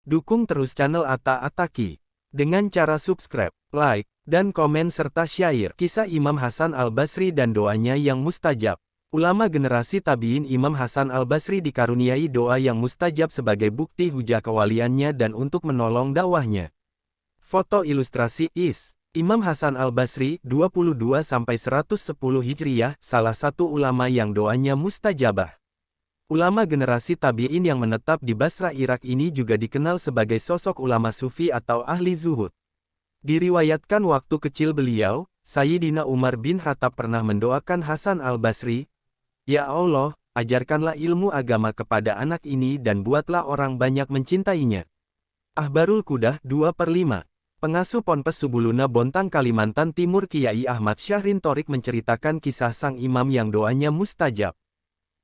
Dukung terus channel Atta Attaqi dengan cara subscribe, like, dan komen serta share kisah Imam Hasan al-Basri dan doanya yang mustajab. Ulama generasi tabi'in Imam Hasan al-Basri dikaruniai doa yang mustajab sebagai bukti hujah kewaliannya dan untuk menolong dakwahnya. Foto ilustrasi Imam Hasan al-Basri 22-110 Hijriyah, salah satu ulama yang doanya mustajabah. Ulama generasi tabi'in yang menetap di Basra Irak ini juga dikenal sebagai sosok ulama sufi atau ahli zuhud. Diriwayatkan waktu kecil beliau, Sayyidina Umar bin Khattab pernah mendoakan Hasan al-Basri, "Ya Allah, ajarkanlah ilmu agama kepada anak ini dan buatlah orang banyak mencintainya." Ahbarul Qudah 2/5. Pengasuh Ponpes Subuluna Bontang Kalimantan Timur Kiai Ahmad Syahrin Thorik menceritakan kisah sang imam yang doanya mustajab.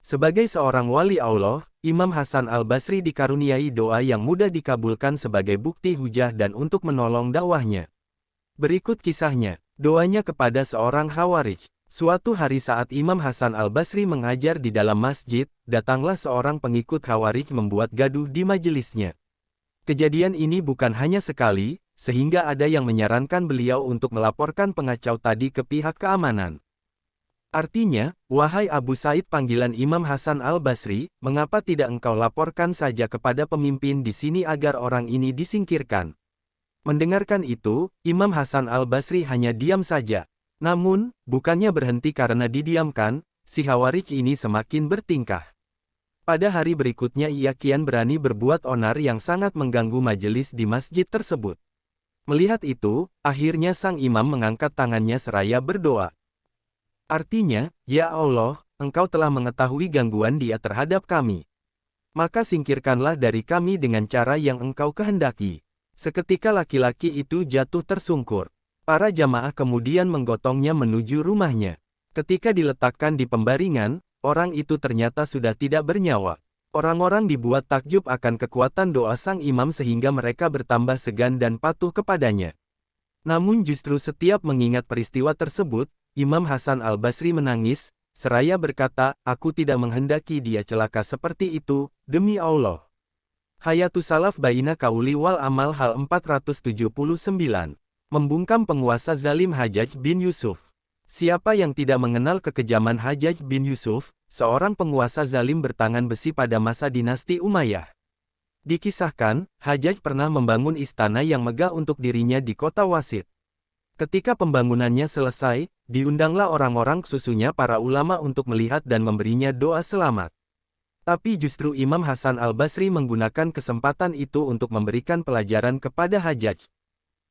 Sebagai seorang wali Allah, Imam Hasan al-Basri dikaruniai doa yang mudah dikabulkan sebagai bukti hujah dan untuk menolong dakwahnya. Berikut kisahnya, doanya kepada seorang Khawarij. Suatu hari saat Imam Hasan al-Basri mengajar di dalam masjid, datanglah seorang pengikut Khawarij membuat gaduh di majelisnya. Kejadian ini bukan hanya sekali, sehingga ada yang menyarankan beliau untuk melaporkan pengacau tadi ke pihak keamanan. Artinya, "Wahai Abu Said," panggilan Imam Hasan al-Basri, "mengapa tidak engkau laporkan saja kepada pemimpin di sini agar orang ini disingkirkan?" Mendengarkan itu, Imam Hasan al-Basri hanya diam saja. Namun, bukannya berhenti karena didiamkan, si Khawarij ini semakin bertingkah. Pada hari berikutnya ia kian berani berbuat onar yang sangat mengganggu majelis di masjid tersebut. Melihat itu, akhirnya sang imam mengangkat tangannya seraya berdoa. Artinya, "Ya Allah, Engkau telah mengetahui gangguan dia terhadap kami. Maka singkirkanlah dari kami dengan cara yang Engkau kehendaki." Seketika laki-laki itu jatuh tersungkur. Para jamaah kemudian menggotongnya menuju rumahnya. Ketika diletakkan di pembaringan, orang itu ternyata sudah tidak bernyawa. Orang-orang dibuat takjub akan kekuatan doa sang imam sehingga mereka bertambah segan dan patuh kepadanya. Namun justru setiap mengingat peristiwa tersebut, Imam Hasan al-Basri menangis, seraya berkata, "Aku tidak menghendaki dia celaka seperti itu, demi Allah." Hayatus Salaf Baina Qauli wal Amal hal 479. Membungkam penguasa zalim Hajjaj bin Yusuf. Siapa yang tidak mengenal kekejaman Hajjaj bin Yusuf, seorang penguasa zalim bertangan besi pada masa dinasti Umayyah. Dikisahkan, Hajjaj pernah membangun istana yang megah untuk dirinya di kota Wasit. Ketika pembangunannya selesai, diundanglah orang-orang susunya para ulama untuk melihat dan memberinya doa selamat. Tapi justru Imam Hasan al-Basri menggunakan kesempatan itu untuk memberikan pelajaran kepada Hajjaj.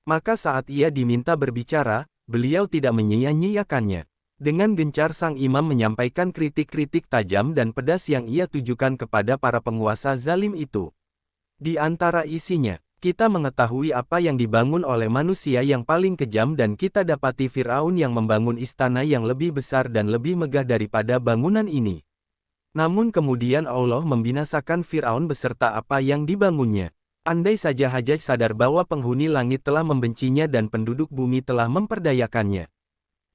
Maka saat ia diminta berbicara, beliau tidak menyia-nyiakannya. Dengan gencar sang imam menyampaikan kritik-kritik tajam dan pedas yang ia tujukan kepada para penguasa zalim itu. Di antara isinya, "Kita mengetahui apa yang dibangun oleh manusia yang paling kejam dan kita dapati Fir'aun yang membangun istana yang lebih besar dan lebih megah daripada bangunan ini. Namun kemudian Allah membinasakan Fir'aun beserta apa yang dibangunnya. Andai saja Hajjaj sadar bahwa penghuni langit telah membencinya dan penduduk bumi telah memperdayakannya."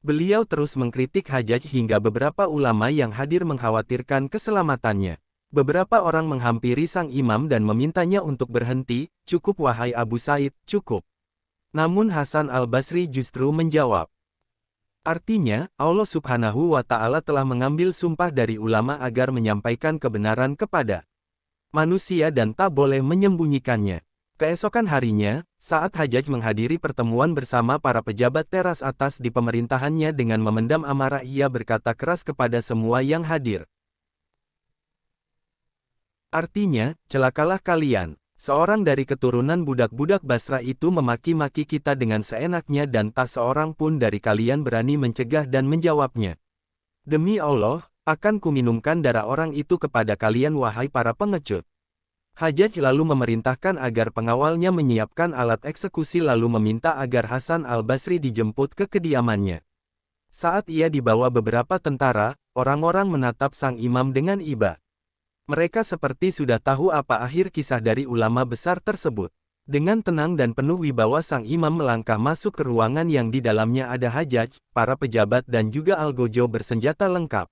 Beliau terus mengkritik Hajjaj hingga beberapa ulama yang hadir mengkhawatirkan keselamatannya. Beberapa orang menghampiri sang imam dan memintanya untuk berhenti, "Cukup wahai Abu Said, cukup." Namun Hasan al-Basri justru menjawab. Artinya, Allah Subhanahu wa Ta'ala telah mengambil sumpah dari ulama agar menyampaikan kebenaran kepada manusia dan tak boleh menyembunyikannya. Keesokan harinya, saat Hajjaj menghadiri pertemuan bersama para pejabat teras atas di pemerintahannya dengan memendam amarah ia berkata keras kepada semua yang hadir. Artinya, "Celakalah kalian. Seorang dari keturunan budak-budak Basra itu memaki-maki kita dengan seenaknya dan tak seorang pun dari kalian berani mencegah dan menjawabnya. Demi Allah, akan kuminumkan darah orang itu kepada kalian wahai para pengecut." Hajjaj lalu memerintahkan agar pengawalnya menyiapkan alat eksekusi lalu meminta agar Hasan al-Basri dijemput ke kediamannya. Saat ia dibawa beberapa tentara, orang-orang menatap sang imam dengan iba. Mereka seperti sudah tahu apa akhir kisah dari ulama besar tersebut. Dengan tenang dan penuh wibawa sang imam melangkah masuk ke ruangan yang di dalamnya ada Hajjaj, para pejabat dan juga Algojo bersenjata lengkap.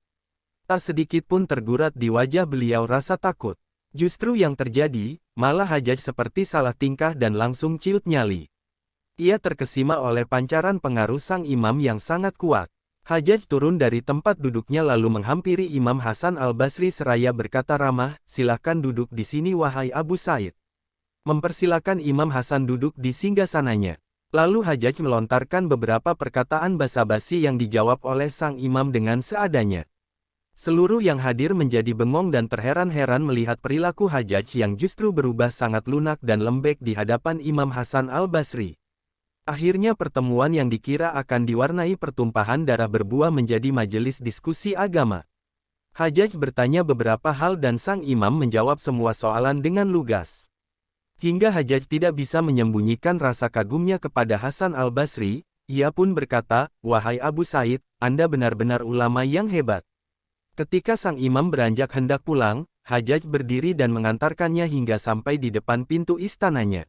Tak sedikit pun tergurat di wajah beliau rasa takut. Justru yang terjadi, malah Hajjaj seperti salah tingkah dan langsung ciut nyali. Ia terkesima oleh pancaran pengaruh sang imam yang sangat kuat. Hajjaj turun dari tempat duduknya lalu menghampiri Imam Hasan al-Basri seraya berkata ramah, "Silahkan duduk di sini wahai Abu Said." Mempersilakan Imam Hasan duduk di singgasananya. Lalu Hajjaj melontarkan beberapa perkataan basa-basi yang dijawab oleh sang imam dengan seadanya. Seluruh yang hadir menjadi bengong dan terheran-heran melihat perilaku Hajjaj yang justru berubah sangat lunak dan lembek di hadapan Imam Hasan al-Basri. Akhirnya pertemuan yang dikira akan diwarnai pertumpahan darah berbuah menjadi majelis diskusi agama. Hajjaj bertanya beberapa hal dan sang imam menjawab semua soalan dengan lugas. Hingga Hajjaj tidak bisa menyembunyikan rasa kagumnya kepada Hasan al-Basri, ia pun berkata, "Wahai Abu Said, Anda benar-benar ulama yang hebat." Ketika sang imam beranjak hendak pulang, Hajjaj berdiri dan mengantarkannya hingga sampai di depan pintu istananya.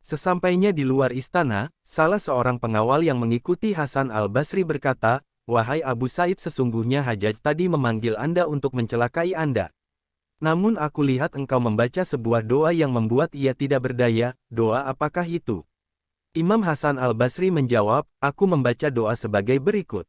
Sesampainya di luar istana, salah seorang pengawal yang mengikuti Hasan al-Basri berkata, "Wahai Abu Said, sesungguhnya Hajjaj tadi memanggil Anda untuk mencelakai Anda. Namun aku lihat engkau membaca sebuah doa yang membuat ia tidak berdaya, doa apakah itu?" Imam Hasan al-Basri menjawab, "Aku membaca doa sebagai berikut.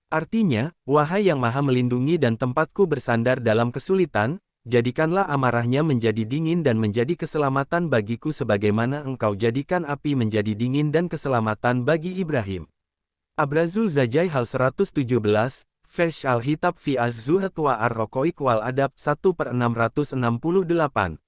Artinya, wahai yang maha melindungi dan tempatku bersandar dalam kesulitan, jadikanlah amarahnya menjadi dingin dan menjadi keselamatan bagiku sebagaimana engkau jadikan api menjadi dingin dan keselamatan bagi Ibrahim." Abrazul Zajai hal 117, Fesh al-Hitab fi az-Zuhad wa ar-Rokoik wal Adab 1/668.